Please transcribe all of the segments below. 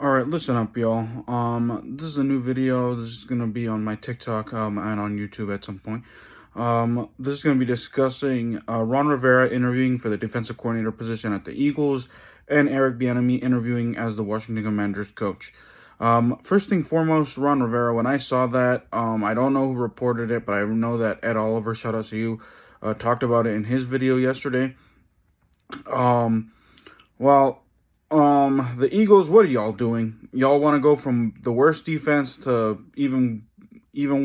All right, listen up, y'all. This is a new video. This is gonna be on my TikTok and on YouTube at some point. This is gonna be discussing Ron Rivera interviewing for the defensive coordinator position at the Eagles, and Eric Bieniemy interviewing as the Washington Commanders coach. First thing foremost, Ron Rivera. When I saw that, I don't know who reported it, but I know that Ed Oliver, shout out to you, talked about it in his video yesterday. Um, well. The Eagles, what are y'all doing? Y'all want to go from the worst defense to even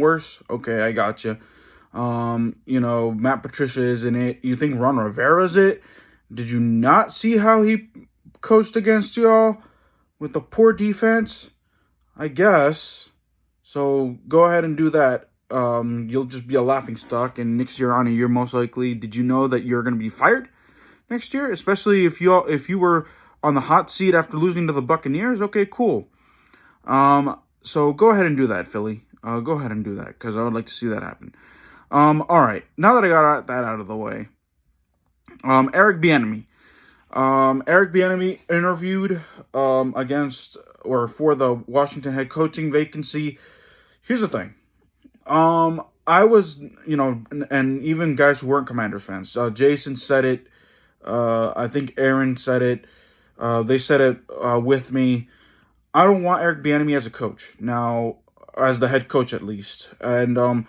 worse? Okay, I got you. Matt Patricia isn't it. You think Ron Rivera's it? Did you not see how he coached against y'all with the poor defense? I guess. So go ahead and do that. You'll just be a laughing stock, and next year on, you're most likely. Did you know that you're going to be fired next year? Especially if you were on the hot seat after losing to the Buccaneers. Okay, cool. So go ahead and do that, Philly. Go ahead and do that, because I would like to see that happen. All right. Now that I got that out of the way, Eric Bieniemy. Eric Bieniemy interviewed for the Washington head coaching vacancy. Here's the thing. I was, and even guys who weren't Commanders fans. Jason said it. I think Aaron said it. They said it with me. I don't want Eric Bieniemy as a coach now, as the head coach at least. And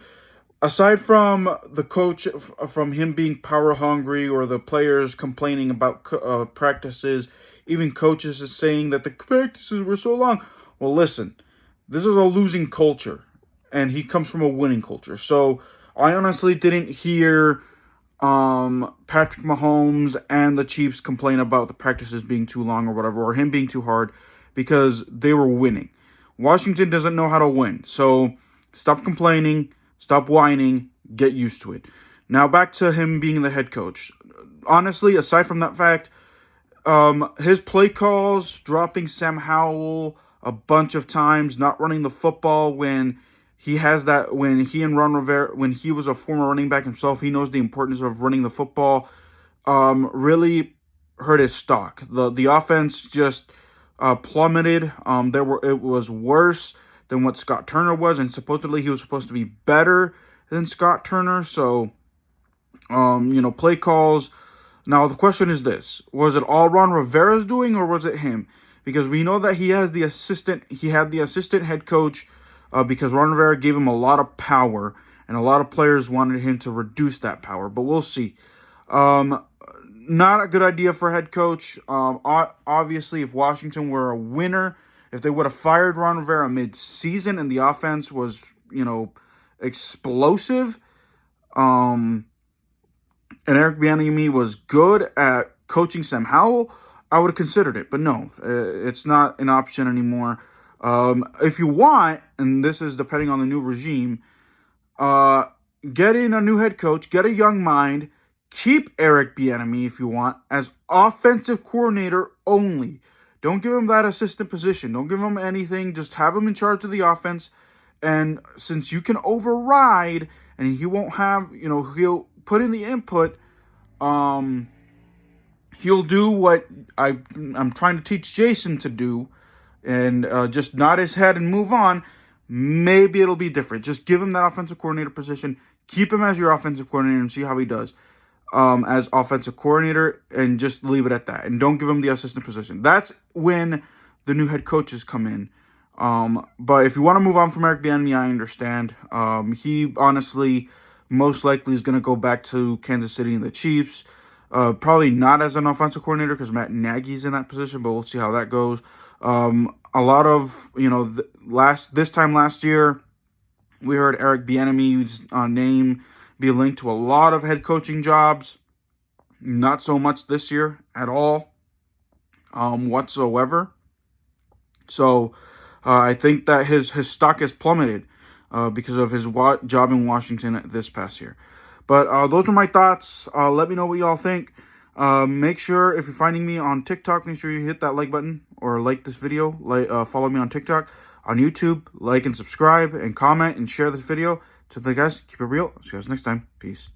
aside from the coach, from him being power hungry or the players complaining about practices, even coaches is saying that the practices were so long. Well, listen, this is a losing culture, and he comes from a winning culture. So I honestly didn't hear Patrick Mahomes and the Chiefs complain about the practices being too long or whatever, or him being too hard, because they were winning. Washington doesn't know how to win. So stop complaining, stop whining, get used to it. Now back to him being the head coach. Honestly, aside from that fact, his play calls, dropping Sam Howell a bunch of times, not running the football when he and Ron Rivera, when he was a former running back himself, he knows the importance of running the football, really hurt his stock. The offense just plummeted. It was worse than what Scott Turner was, and supposedly he was supposed to be better than Scott Turner. So, play calls. Now the question is this: was it all Ron Rivera's doing, or was it him? Because we know that he had the assistant head coach. Because Ron Rivera gave him a lot of power, and a lot of players wanted him to reduce that power. But we'll see. Not a good idea for head coach. Obviously, if Washington were a winner, if they would have fired Ron Rivera mid-season and the offense was, explosive, and Eric Bieniemy was good at coaching Sam Howell, I would have considered it. But no, it's not an option anymore. If you want, and this is depending on the new regime, get in a new head coach, get a young mind, keep Eric Bieniemy if you want as offensive coordinator only. Don't give him that assistant position. Don't give him anything. Just have him in charge of the offense. And since you can override, and he won't have, he'll put in the input, he'll do what I'm trying to teach Jason to do, and just nod his head and move on. Maybe it'll be different. Just give him that offensive coordinator position. Keep him as your offensive coordinator and see how he does as offensive coordinator, and just leave it at that. And don't give him the assistant position. That's when the new head coaches come in. But if you want to move on from Eric Bieniemy, I understand. He honestly most likely is going to go back to Kansas City and the Chiefs. Probably not as an offensive coordinator because Matt Nagy's in that position, but we'll see how that goes. A lot of, this time last year, we heard Eric Bieniemy's name be linked to a lot of head coaching jobs. Not so much this year at all, whatsoever. So I think that his stock has plummeted because of his job in Washington this past year. But those are my thoughts. Let me know what y'all think. Make sure, if you're finding me on TikTok, make sure you hit that like button or like this video. Follow me on TikTok, on YouTube. Like and subscribe and comment and share this video. So, guys, keep it real. See you guys next time. Peace.